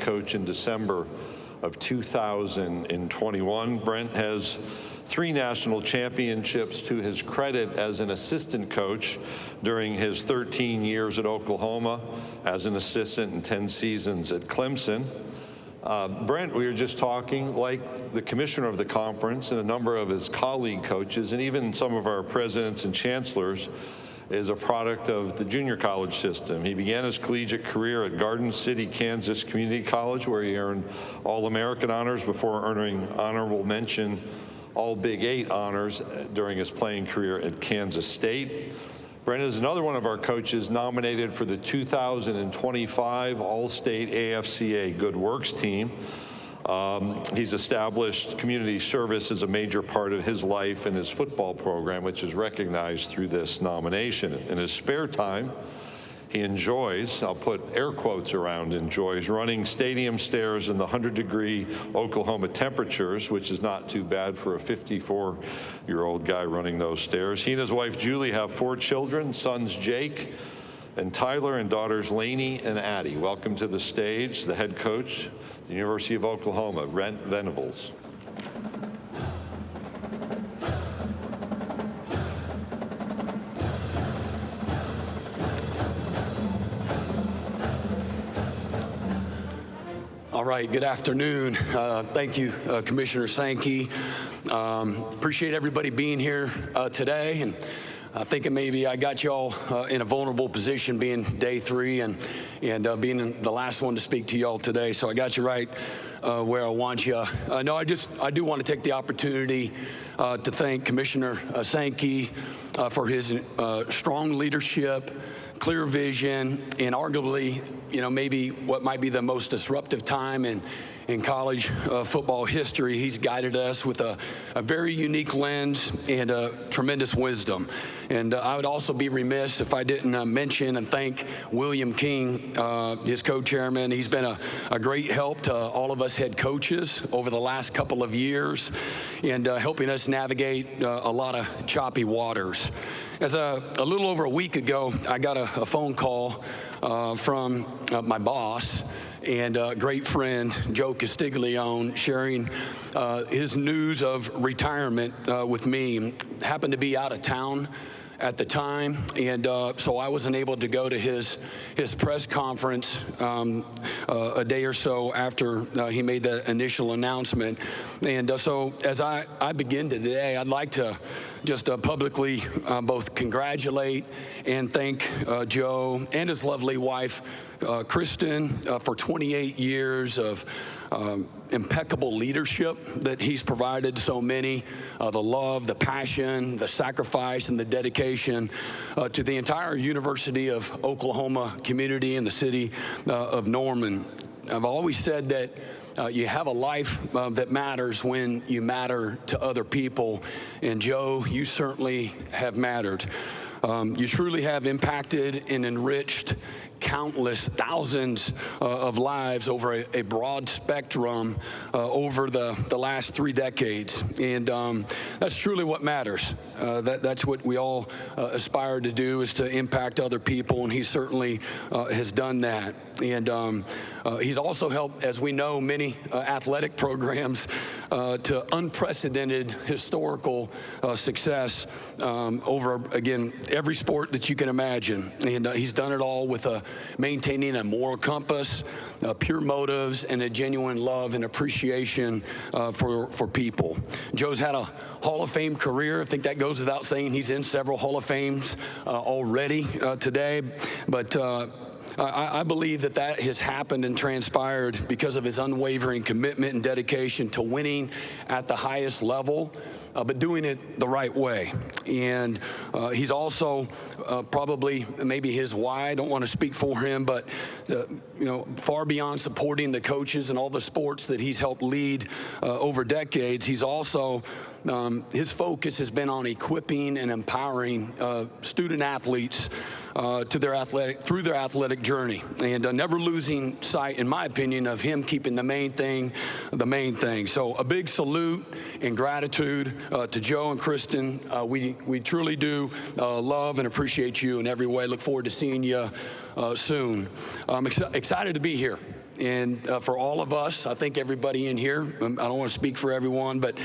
coach in December of 2021. Brent has 3 national championships to his credit as an assistant coach during his 13 years at Oklahoma, as an assistant and 10 seasons at Clemson. Brent, we were just talking, like the commissioner of the conference and a number of his colleague coaches, and even some of our presidents and chancellors, is a product of the junior college system. He began his collegiate career at Garden City, Kansas Community College, where he earned All-American honors before earning honorable mention All Big 8 honors during his playing career at Kansas State. Brent is another one of our coaches nominated for the 2025 All-State AFCA Good Works team. He's established community service as a major part of his life and his football program, which is recognized through this nomination. In his spare time, he enjoys, I'll put air quotes around enjoys, running stadium stairs in the 100-degree Oklahoma temperatures, which is not too bad for a 54-year-old guy running those stairs. He and his wife Julie have 4 children, sons Jake and Tyler, and daughters Lainey and Addie. Welcome to the stage, the head coach at the University of Oklahoma, Brent Venables. All right, good afternoon. Thank you, Commissioner Sankey. Appreciate everybody being here today, and thinking maybe I got y'all in a vulnerable position, being day 3 and being the last one to speak to y'all today. So I got you right where I want you. No, I do want to take the opportunity to thank Commissioner Sankey for his strong leadership, clear vision, and arguably, maybe what might be the most disruptive time in college football history. He's guided us with a very unique lens and tremendous wisdom. And I would also be remiss if I didn't mention and thank William King, his co-chairman. He's been a great help to all of us head coaches over the last couple of years, and helping us navigate a lot of choppy waters. As a little over a week ago, I got a phone call from my boss and great friend, Joe Castiglione, sharing his news of retirement with me. Happened to be out of town at the time, and so I wasn't able to go to his press conference a day or so after he made the initial announcement. And so as I begin today, I'd like to just publicly both congratulate and thank Joe and his lovely wife, Kristen, for 28 years of impeccable leadership that he's provided so many, the love, the passion, the sacrifice, and the dedication to the entire University of Oklahoma community and the city of Norman. I've always said that you have a life that matters when you matter to other people, and Joe, you certainly have mattered. You truly have impacted and enriched countless thousands of lives over a broad spectrum over the last 3 decades. And that's truly what matters. That's what we all aspire to do, is to impact other people, and he certainly has done that. And he's also helped, as we know, many athletic programs to unprecedented historical success over, again, every sport that you can imagine. And he's done it all with maintaining a moral compass, pure motives, and a genuine love and appreciation for people. Joe's had a Hall of Fame career. I think that goes without saying. He's in several Hall of Fames already today. But I believe that has happened and transpired because of his unwavering commitment and dedication to winning at the highest level, but doing it the right way. And he's also probably, maybe his why, I don't want to speak for him, but far beyond supporting the coaches and all the sports that he's helped lead over decades, he's also his focus has been on equipping and empowering student athletes through their athletic journey, and never losing sight, in my opinion, of him keeping the main thing the main thing. So a big salute and gratitude to Joe and Kristen. We truly do love and appreciate you in every way. Look forward to seeing you soon. I'm excited to be here. And for all of us, I think everybody in here, I don't want to speak for everyone, but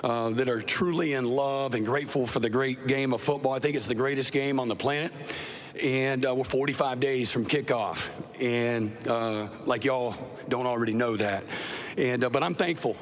that are truly in love and grateful for the great game of football. I think it's the greatest game on the planet. And we're 45 days from kickoff. And like y'all don't already know that. And but I'm thankful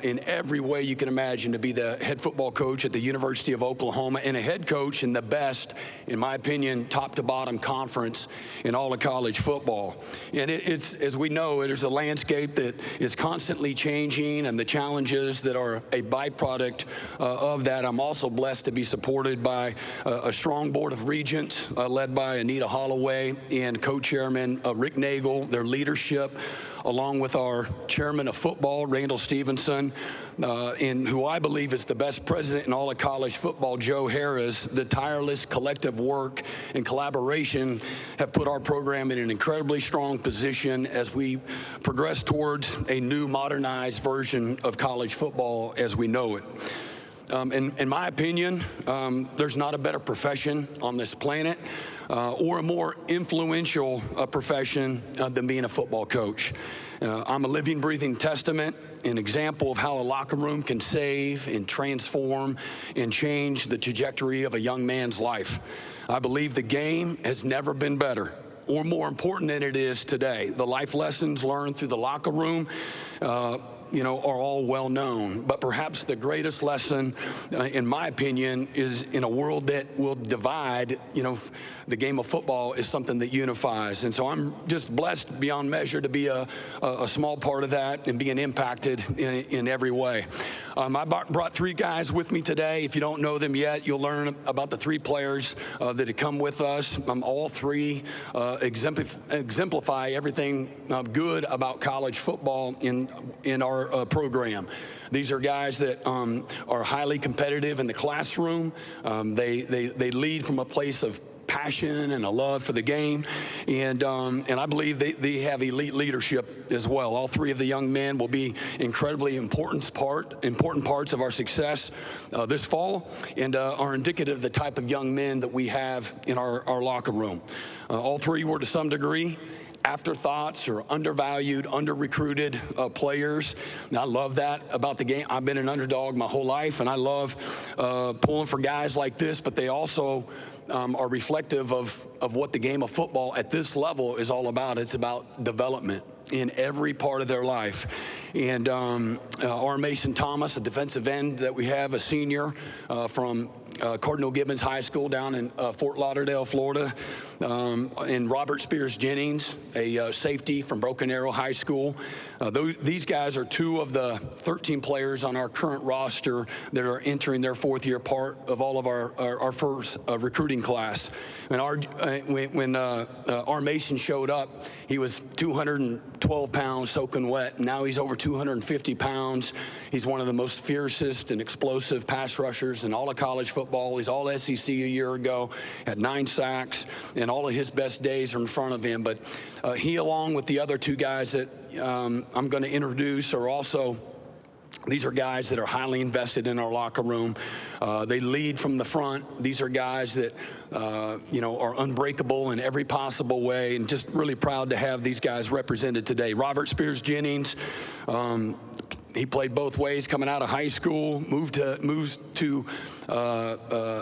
in every way you can imagine to be the head football coach at the University of Oklahoma and a head coach in the best, in my opinion, top to bottom conference in all of college football. And it's, as we know, there's a landscape that is constantly changing, and the challenges that are a byproduct of that. I'm also blessed to be supported by a strong board of regents led by Anita Holloway and co-chairman Rick Nagel, their leadership, along with our chairman of football, Randall Stevenson, and who I believe is the best president in all of college football, Joe Harris. The tireless collective work and collaboration have put our program in an incredibly strong position as we progress towards a new modernized version of college football as we know it. In my opinion, there's not a better profession on this planet or a more influential profession than being a football coach. I'm a living, breathing testament, an example of how a locker room can save and transform and change the trajectory of a young man's life. I believe the game has never been better or more important than it is today. The life lessons learned through the locker room are all well known, but perhaps the greatest lesson, in my opinion, is in a world that will divide, the game of football is something that unifies. And so I'm just blessed beyond measure to be a small part of that and being impacted in every way. I brought three guys with me today. If you don't know them yet, you'll learn about the three players that have come with us. All three exemplify everything good about college football in our program. These are guys that are highly competitive in the classroom. They lead from a place of passion and a love for the game, and I believe they have elite leadership as well. All three of the young men will be incredibly important parts of our success this fall, and are indicative of the type of young men that we have in our locker room. All three were, to some degree, afterthoughts or undervalued, under-recruited players. And I love that about the game. I've been an underdog my whole life, and I love pulling for guys like this, but they also are reflective of what the game of football at this level is all about. It's about development in every part of their life. And R. Mason Thomas, a defensive end that we have, a senior from Cardinal Gibbons High School down in Fort Lauderdale, Florida, and Robert Spears Jennings, a safety from Broken Arrow High School. These guys are two of the 13 players on our current roster that are entering their fourth-year part of all of our first recruiting class. And when R. Mason showed up, he was 212 pounds soaking wet. Now he's over 250 pounds. He's one of the most fiercest and explosive pass rushers in all of college football. He's all SEC a year ago, had 9 sacks, and all of his best days are in front of him. But he, along with the other two guys that I'm going to introduce, are also, these are guys that are highly invested in our locker room. They lead from the front. These are guys that, are unbreakable in every possible way, and just really proud to have these guys represented today. Robert Spears Jennings, he played both ways coming out of high school, moves to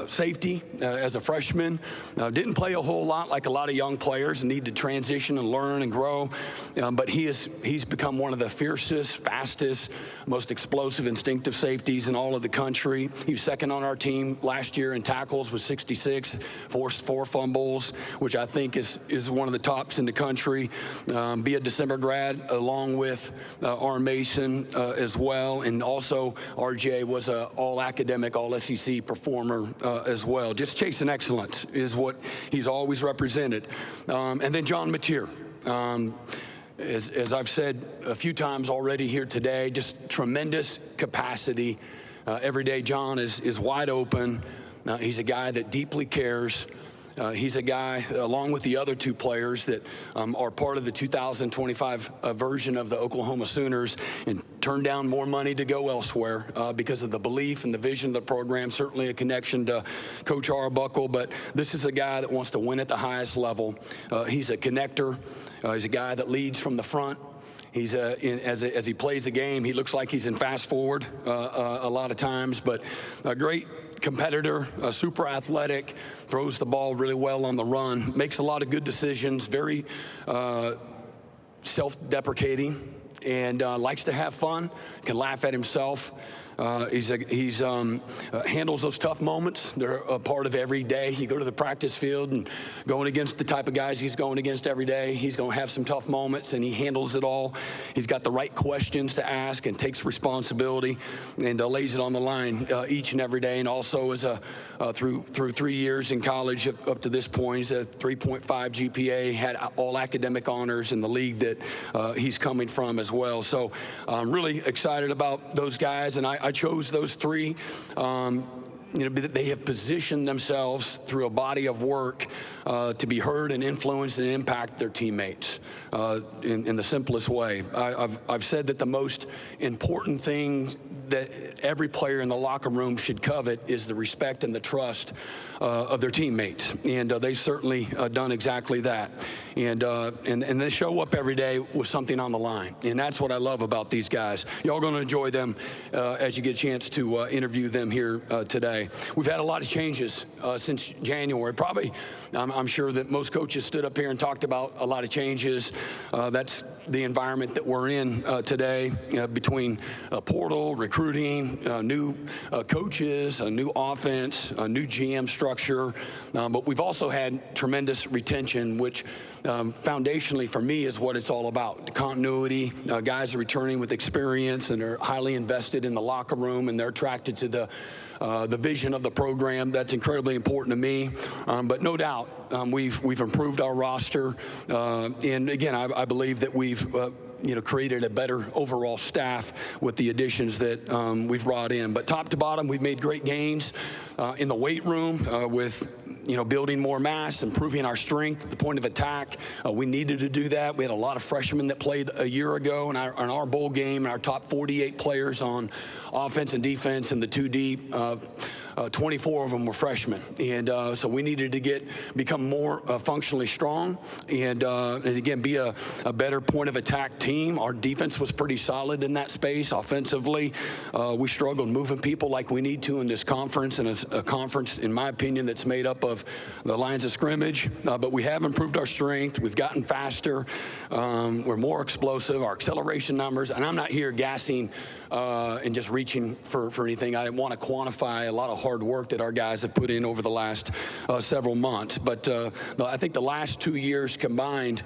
safety as a freshman. Didn't play a whole lot like a lot of young players and need to transition and learn and grow. But he's become one of the fiercest, fastest, most explosive, instinctive safeties in all of the country. He was second on our team last year in tackles with 66, forced 4 fumbles, which I think is one of the tops in the country. Be a December grad along with R. Mason as well. And also RJ was an all-academic, all-SEC performer as well. Just chasing excellence is what he's always represented. And then John Mateer. As I've said a few times already here today, just tremendous capacity. Every day John is wide open. He's a guy that deeply cares. He's a guy, along with the other two players that are part of the 2025 version of the Oklahoma Sooners, and turned down more money to go elsewhere because of the belief and the vision of the program. Certainly a connection to Coach Arbuckle, but this is a guy that wants to win at the highest level. He's a connector. He's a guy that leads from the front. As he plays the game, he looks like he's in fast forward a lot of times, but a great competitor, super athletic, throws the ball really well on the run, makes a lot of good decisions, very self-deprecating, and likes to have fun, can laugh at himself. He handles those tough moments. They're a part of every day. You go to the practice field and going against the type of guys he's going against every day, he's going to have some tough moments, and he handles it all. He's got the right questions to ask and takes responsibility and lays it on the line each and every day. And also, through 3 years in college up to this point, he's a 3.5 GPA, had all academic honors in the league that he's coming from as well. So I'm really excited about those guys, and I chose those three. They have positioned themselves through a body of work to be heard and influence and impact their teammates in the simplest way. I've said that the most important thing that every player in the locker room should covet is the respect and the trust of their teammates, and they've certainly done exactly that. And they show up every day with something on the line, and that's what I love about these guys. Y'all going to enjoy them as you get a chance to interview them here today. We've had a lot of changes since January. Probably, I'm sure that most coaches stood up here and talked about a lot of changes. That's the environment that we're in today, between portal, recruiting, new coaches, a new offense, a new GM structure. But we've also had tremendous retention, which foundationally for me is what it's all about. The continuity, guys are returning with experience and are highly invested in the locker room, and they're attracted to the vision of the program. That's incredibly important to me. But no doubt, we've improved our roster, and again, I believe that we've created a better overall staff with the additions that we've brought in. But top to bottom, we've made great gains in the weight room with building more mass, improving our strength at the point of attack. We needed to do that. We had a lot of freshmen that played a year ago in our bowl game, and our top 48 players on offense and defense in the 2 deep. 24 of them were freshmen, and so we needed to become more functionally strong and again be a better point of attack team. Our defense was pretty solid in that space. Offensively, we struggled moving people like we need to in this conference, and it's a conference, in my opinion, that's made up of the lines of scrimmage. But we have improved our strength. We've gotten faster. We're more explosive. Our acceleration numbers, and I'm not here gassing and just reaching for anything. I want to quantify a lot of hard work that our guys have put in over the last several months. But I think the last 2 years combined,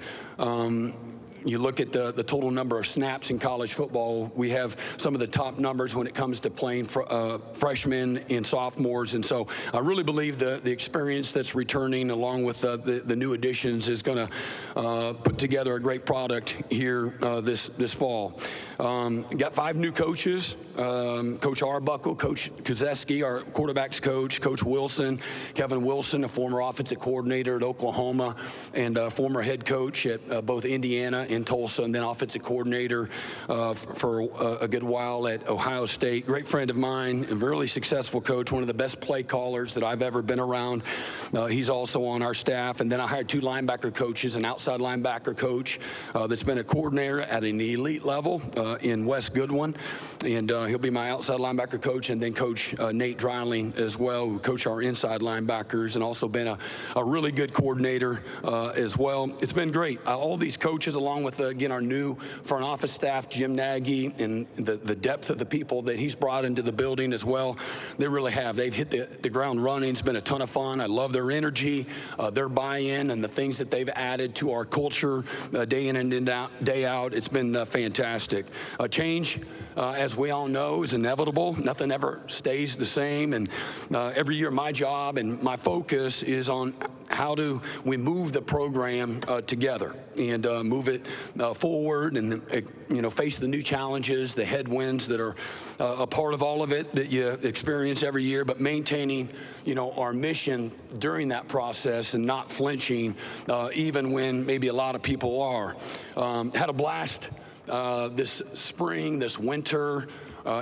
you look at the total number of snaps in college football, we have some of the top numbers when it comes to playing freshmen and sophomores. And so I really believe the experience that's returning along with the new additions is going to put together a great product here this fall. Got 5 new coaches, Coach Arbuckle, Coach Kozeski, our quarterback's coach, Coach Wilson, Kevin Wilson, a former offensive coordinator at Oklahoma and former head coach at both Indiana and Tulsa, and then offensive coordinator for a good while at Ohio State. Great friend of mine, a really successful coach, one of the best play callers that I've ever been around. He's also on our staff. And then I hired 2 linebacker coaches, an outside linebacker coach that's been a coordinator at an elite level in Wes Goodwin, and he'll be my outside linebacker coach, and then Coach Nate Dreiling as well, who coach our inside linebackers, and also been a really good coordinator as well. It's been great. All these coaches, along with, again, our new front office staff, Jim Nagy, and the depth of the people that he's brought into the building as well, they really have. They've hit the ground running. It's been a ton of fun. I love their energy, their buy-in, and the things that they've added to our culture day in and day out. It's been fantastic. Change, as we all know, is inevitable. Nothing ever stays the same, and every year my job and my focus is on how do we move the program together and move it forward, and face the new challenges, the headwinds that are a part of all of it that you experience every year, but maintaining our mission during that process and not flinching even when maybe a lot of people are. Had a blast this spring, this winter,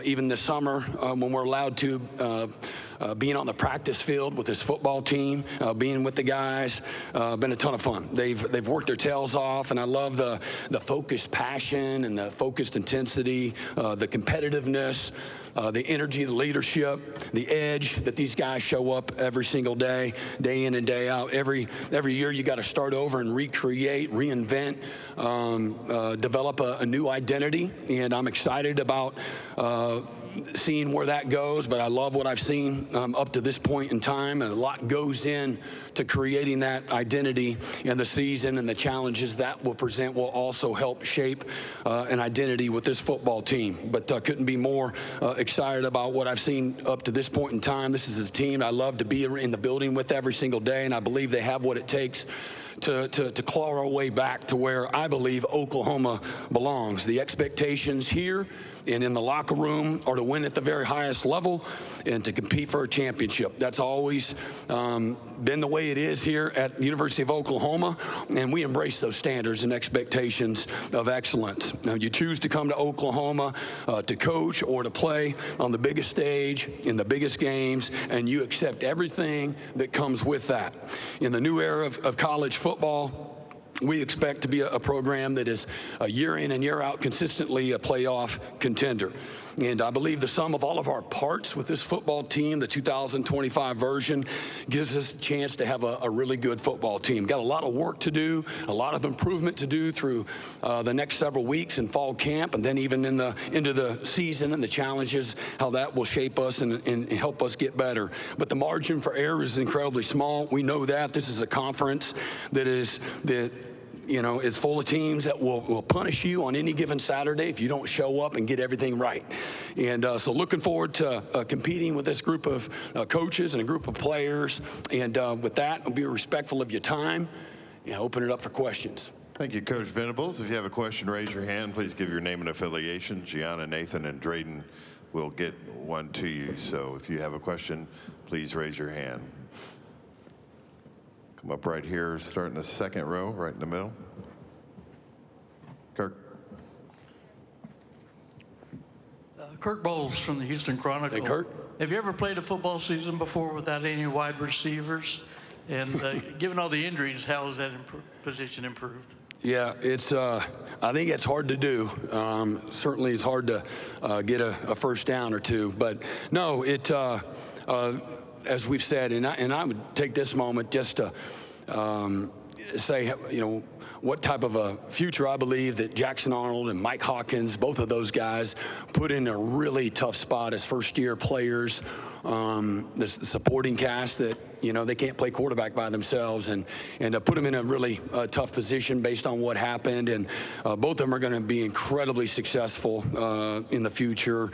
even this summer, when we're allowed to being on the practice field with this football team, being with the guys, been a ton of fun. They've worked their tails off, and I love the focused passion and the focused intensity, the competitiveness, the energy, the leadership, the edge that these guys show up every single day, day in and day out. Every year you got to start over and recreate, reinvent, develop a new identity, and I'm excited about seeing where that goes, but I love what I've seen up to this point in time, and a lot goes in to creating that identity, and the season and the challenges that will present will also help shape an identity with this football team. But couldn't be more excited about what I've seen up to this point in time. This is a team I love to be in the building with every single day, and I believe they have what it takes to claw our way back to where I believe Oklahoma belongs. The expectations here and in the locker room are to win at the very highest level and to compete for a championship. That's always been the way it is here at the University of Oklahoma, and we embrace those standards and expectations of excellence. Now, you choose to come to Oklahoma to coach or to play on the biggest stage in the biggest games, and you accept everything that comes with that. In the new era of college football, we expect to be a program that is year in and year out consistently a playoff contender. And I believe the sum of all of our parts with this football team, the 2025 version, gives us a chance to have a really good football team. Got a lot of work to do, a lot of improvement to do through the next several weeks in fall camp, and then even into the season and the challenges, how that will shape us and help us get better. But the margin for error is incredibly small. We know that. This is a conference that is full of teams that will punish you on any given Saturday if you don't show up and get everything right. And so looking forward to competing with this group of coaches and a group of players. And with that, I'll be respectful of your time and open it up for questions. Thank you, Coach Venables. If you have a question, raise your hand. Please give your name and affiliation. Gianna, Nathan, and Drayden will get one to you. So if you have a question, please raise your hand. Come up right here, start in the second row, right in the middle. Kirk. Kirk Bowles from the Houston Chronicle. Hey, Kirk. Have you ever played a football season before without any wide receivers? And given all the injuries, how has that position improved? Yeah, it's. I think it's hard to do. Certainly, it's hard to get a first down or two. But no, it. As we've said, and I would take this moment just to say, what type of a future I believe that Jackson Arnold and Mike Hawkins, both of those guys, put in a really tough spot as first-year players. The supporting cast that they can't play quarterback by themselves, and put them in a really tough position based on what happened. And both of them are going to be incredibly successful in the future.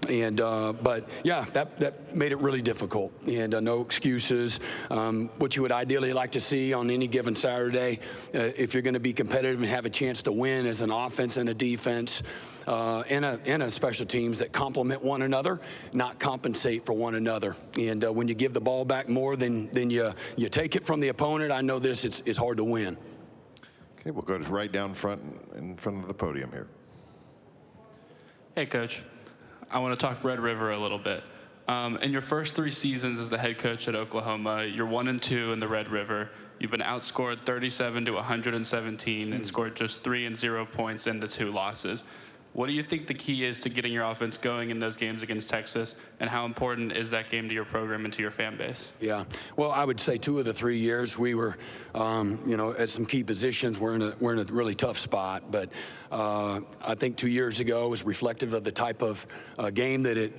And but yeah, that made it really difficult. And no excuses. What you would ideally like to see on any given Saturday, if you're going to be competitive and have a chance to win as an offense and a defense, and a special teams that complement one another, not compensate for one another. And when you give the ball back more than you take it from the opponent, I know it's hard to win. Okay, we'll go right down front in front of the podium here. Hey, Coach. I want to talk Red River a little bit. In your first 3 seasons as the head coach at Oklahoma, you're 1-2 in the Red River. You've been outscored 37 to 117 and scored just 3 and 0 points in the 2 losses. What do you think the key is to getting your offense going in those games against Texas, and how important is that game to your program and to your fan base? Yeah, well, I would say 2 of the 3 years we were, at some key positions, we're in a really tough spot. But I think 2 years ago was reflective of the type of game that it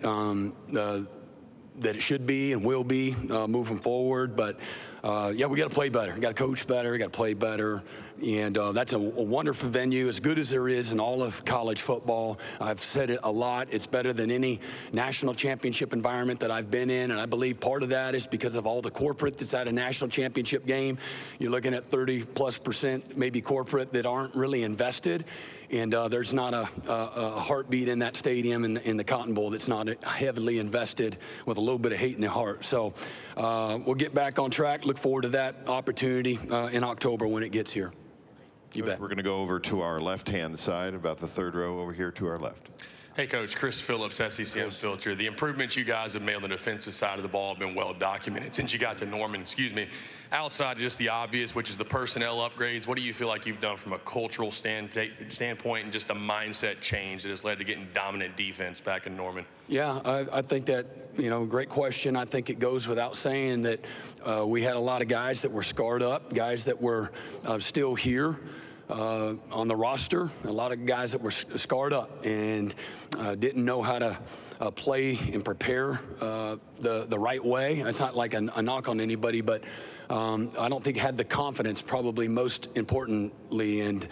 should be and will be moving forward. But yeah, we got to play better. We got to coach better. We got to play better. And that's a wonderful venue, as good as there is in all of college football. I've said it a lot. It's better than any national championship environment that I've been in. And I believe part of that is because of all the corporate that's at a national championship game. You're looking at 30+% maybe corporate that aren't really invested. And there's not a heartbeat in that stadium in the Cotton Bowl that's not heavily invested with a little bit of hate in their heart. So we'll get back on track. Look forward to that opportunity in October when it gets here. You bet. We're going to go over to our left-hand side, about the 3rd row over here to our left. Hey, Coach, Chris Phillips, SEC Unfiltered. The improvements you guys have made on the defensive side of the ball have been well documented since you got to Norman, outside of just the obvious, which is the personnel upgrades. What do you feel like you've done from a cultural standpoint and just a mindset change that has led to getting dominant defense back in Norman? Yeah, I think that, great question. I think it goes without saying that we had a lot of guys that were scarred up, guys that were still here on the roster, a lot of guys that were scarred up and didn't know how to play and prepare the right way. It's not like a knock on anybody, but I don't think had the confidence, probably most importantly, and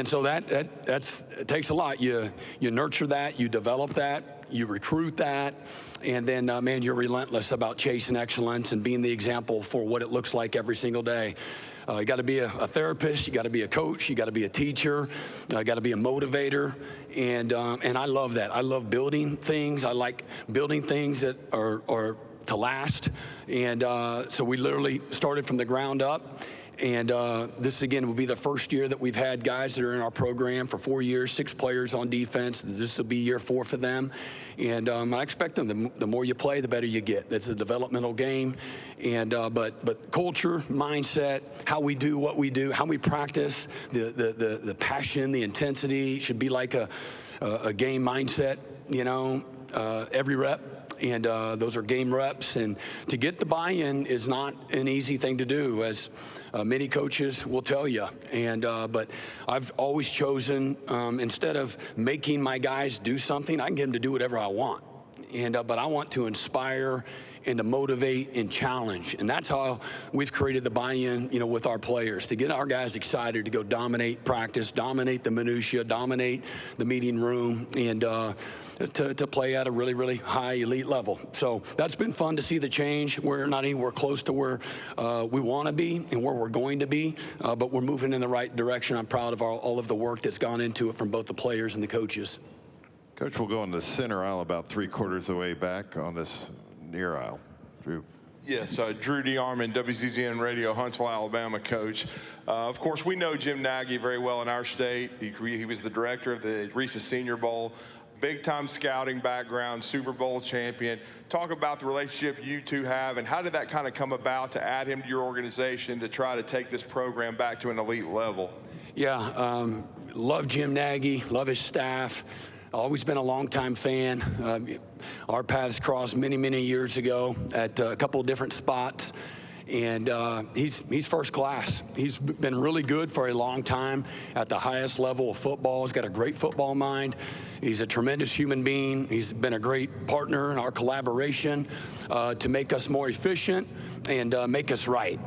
so it takes a lot. You nurture that, you develop that, you recruit that, and then man, you're relentless about chasing excellence and being the example for what it looks like every single day. You got to be a therapist, you got to be a coach, you got to be a teacher, you got to be a motivator, and I love that. I love building things. I like building things that are to last, and so we literally started from the ground up. And this, again, will be the first year that we've had guys that are in our program for 4 years, 6 players on defense. This will be year 4 for them. And I expect them, the more you play, the better you get. That's a developmental game. And but culture, mindset, how we do what we do, how we practice, the passion, the intensity should be like a game mindset, every rep. And those are game reps. And to get the buy-in is not an easy thing to do, as many coaches will tell you. And but I've always chosen, instead of making my guys do something, I can get them to do whatever I want. And but I want to inspire and to motivate and challenge. And that's how we've created the buy-in, with our players, to get our guys excited to go dominate practice, dominate the minutia, dominate the meeting room, and to play at a really, really high elite level. So that's been fun to see the change. We're not anywhere close to where we want to be and where we're going to be, but we're moving in the right direction. I'm proud of all of the work that's gone into it from both the players and the coaches. Coach, we'll go in the center aisle about 3/4 of the way back on this near aisle. Drew. Yes, Drew DeArmond, WCZN Radio, Huntsville, Alabama coach. Of course, we know Jim Nagy very well in our state. He was the director of the Reese's Senior Bowl. Big-time scouting background, Super Bowl champion. Talk about the relationship you two have, and how did that kind of come about to add him to your organization to try to take this program back to an elite level? Yeah, love Jim Nagy, love his staff. Always been a longtime fan. Our paths crossed many, many years ago at a couple of different spots. And he's first class. He's been really good for a long time at the highest level of football. He's got a great football mind. He's a tremendous human being. He's been a great partner in our collaboration to make us more efficient and make us right.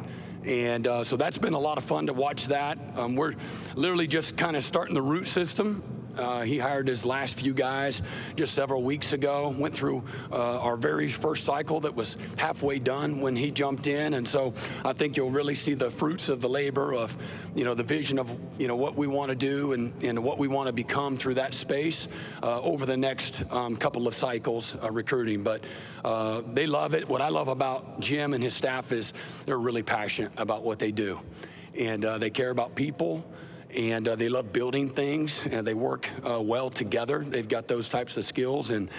And so that's been a lot of fun to watch that. We're literally just kind of starting the root system. He hired his last few guys just several weeks ago, went through our very first cycle that was halfway done when he jumped in. And so I think you'll really see the fruits of the labor of, the vision of, what we want to do and what we want to become through that space over the next couple of cycles recruiting. But they love it. What I love about Jim and his staff is they're really passionate about what they do. And they care about people. And they love building things, and they work well together. They've got those types of skills, and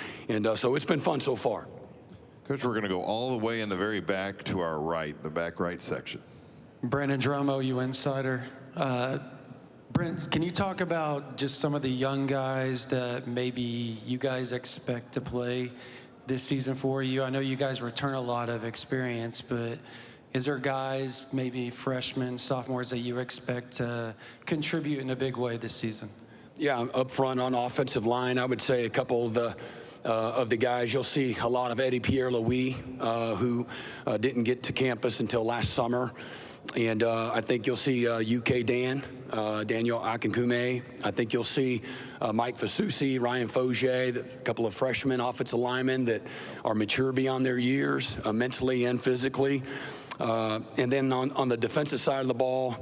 so it's been fun so far. Coach, we're going to go all the way in the very back to our right, the back right section. Brandon Dromo, you insider. Brent, can you talk about just some of the young guys that maybe you guys expect to play this season for you? I know you guys return a lot of experience, but is there guys, maybe freshmen, sophomores, that you expect to contribute in a big way this season? Yeah, up front on offensive line, I would say a couple of the guys. You'll see a lot of Eddie Pierre-Louis, who didn't get to campus until last summer. And I think you'll see UK Daniel Akinkume. I think you'll see Mike Fasusi, Ryan Fogier, a couple of freshmen offensive linemen that are mature beyond their years, mentally and physically. And then on the defensive side of the ball,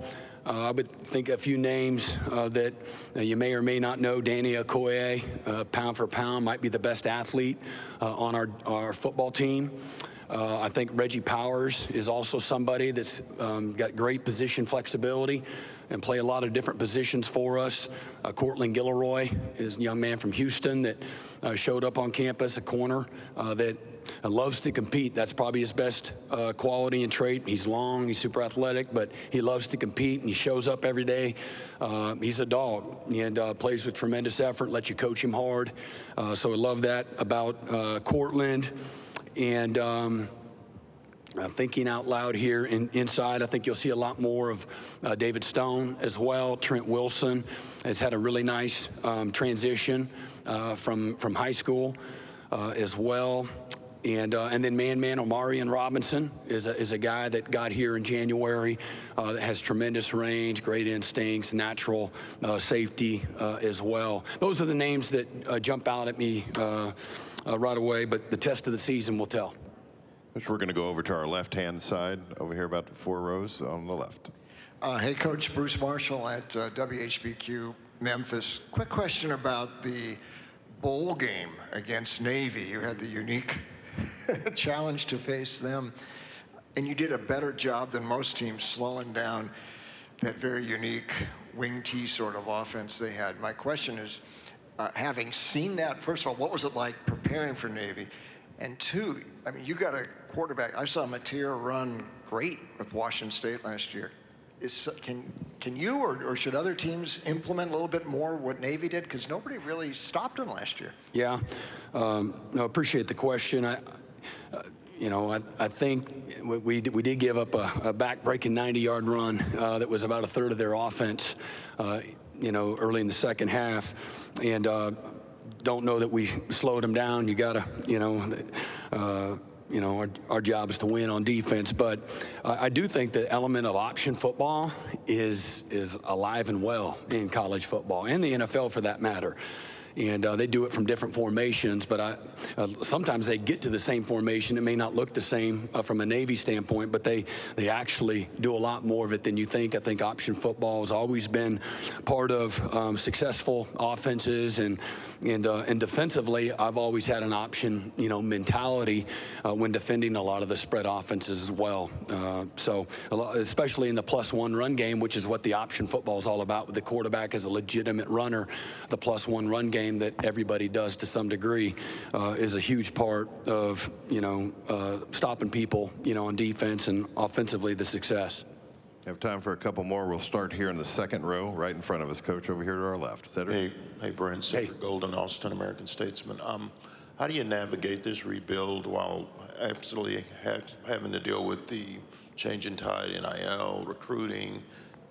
I would think a few names that you may or may not know. Danny Okoye, pound for pound, might be the best athlete on our football team. I think Reggie Powers is also somebody that's got great position flexibility and play a lot of different positions for us. Cortland Gilroy is a young man from Houston that showed up on campus, a corner that loves to compete. That's probably his best quality and trait. He's long, he's super athletic, but he loves to compete, and he shows up every day. He's a dog and plays with tremendous effort, lets you coach him hard. So I love that about Cortland. And thinking out loud here inside, I think you'll see a lot more of David Stone as well. Trent Wilson has had a really nice transition from high school as well. And then man Omarion Robinson is a guy that got here in January that has tremendous range, great instincts, natural safety as well. Those are the names that jump out at me right away, but the test of the season will tell. We're going to go over to our left-hand side over here, about 4 rows on the left. Hey, Coach, Bruce Marshall at WHBQ Memphis. Quick question about the bowl game against Navy. You had the unique challenge to face them, and you did a better job than most teams slowing down that very unique wing T sort of offense they had. My question is, having seen that, first of all, what was it like preparing for Navy? And 2, I mean, you got a quarterback. I saw Mateer run great with Washington State last year. Can you or should other teams implement a little bit more what Navy did? Because nobody really stopped them last year. Yeah, no, appreciate the question. I think we did give up a back-breaking 90-yard run that was about a third of their offense, early in the second half, and don't know that we slowed them down. You got to, our job is to win on defense, but I do think the element of option football is alive and well in college football and the NFL for that matter. And they do it from different formations, but sometimes they get to the same formation. It may not look the same from a Navy standpoint, but they actually do a lot more of it than you think. I think option football has always been part of successful offenses, and defensively, I've always had an option, mentality when defending a lot of the spread offenses as well. So especially in the +1 run game, which is what the option football is all about, with the quarterback as a legitimate runner, the +1 run game that everybody does to some degree is a huge part of stopping people on defense, and offensively the success. We have time for a couple more. We'll start here in the second row, right in front of us, Coach, over here to our left. Cedric. Hey, Brent. Cedric Golden, Austin American Statesman. How do you navigate this rebuild while absolutely having to deal with the change in tide, NIL, recruiting,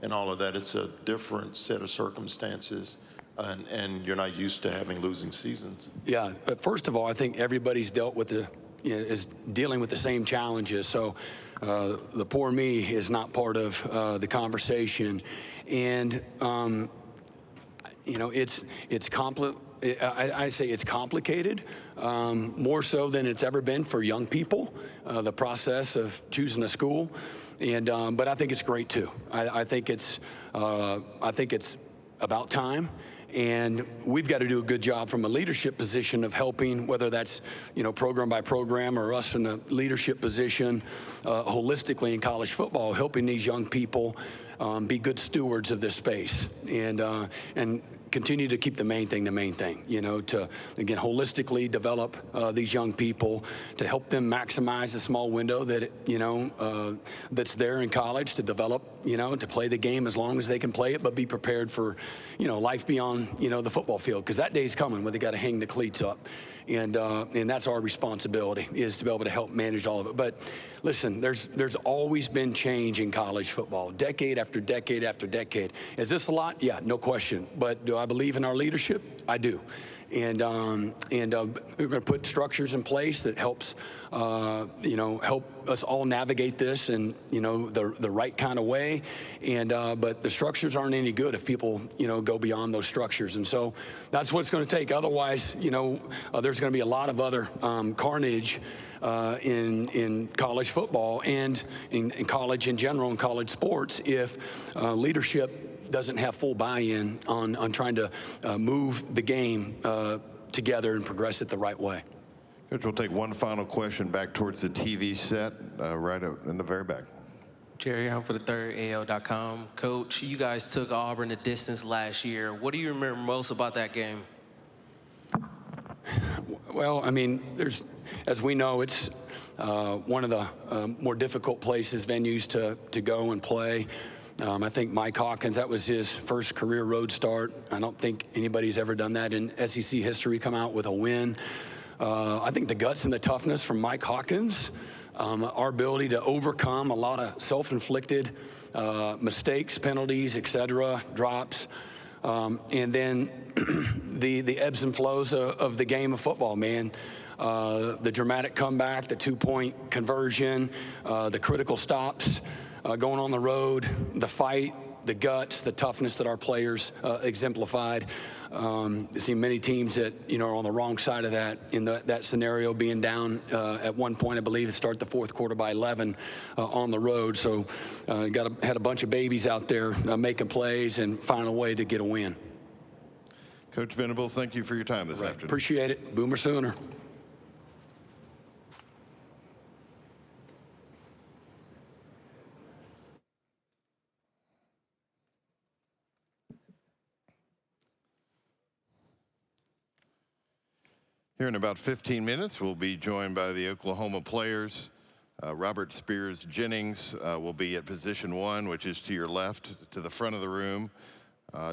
and all of that? It's a different set of circumstances. And you're not used to having losing seasons. Yeah, but first of all, I think everybody's dealt with is dealing with the same challenges. So the poor me is not part of the conversation, and I say it's complicated, more so than it's ever been for young people. The process of choosing a school, and but I think it's great too. I think it's about time. And we've got to do a good job from a leadership position of helping, whether that's, program by program or us in a leadership position holistically in college football, helping these young people be good stewards of this space and continue to keep the main thing, to, again, holistically develop these young people, to help them maximize the small window that, that's there in college to develop, to play the game as long as they can play it, but be prepared for, life beyond, the football field, because that day's coming when they got to hang the cleats up. And that's our responsibility, is to be able to help manage all of it. But listen, there's always been change in college football, decade after decade after decade. Is this a lot? Yeah, no question. But do I believe in our leadership? I do. And we're going to put structures in place that helps, help us all navigate this in, the right kind of way. And but the structures aren't any good if people, go beyond those structures. And so that's what it's going to take. Otherwise, there's going to be a lot of other carnage in college football and in college in general, in college sports, if leadership doesn't have full buy-in on trying to move the game together and progress it the right way. Coach, we'll take one final question back towards the TV set, right in the very back. Jerry, I'm for the third AL.com. Coach, you guys took Auburn the distance last year. What do you remember most about that game? Well, I mean, as we know, it's one of the more difficult venues to go and play. I think Mike Hawkins, that was his first career road start. I don't think anybody's ever done that in SEC history, come out with a win. I think the guts and the toughness from Mike Hawkins, our ability to overcome a lot of self-inflicted mistakes, penalties, etc., drops, and then the ebbs and flows of the game of football, man. The dramatic comeback, the two-point conversion, the critical stops, going on the road, the fight, the guts, the toughness that our players exemplified. I've seen many teams that are on the wrong side of that in that scenario, being down at one point, I believe, to start the fourth quarter by 11 on the road. So had a bunch of babies out there making plays and finding a way to get a win. Coach Venables, thank you for your time this afternoon. Appreciate it. Boomer Sooner. Here in about 15 minutes, we'll be joined by the Oklahoma players. Robert Spears Jennings will be at position 1, which is to your left, to the front of the room.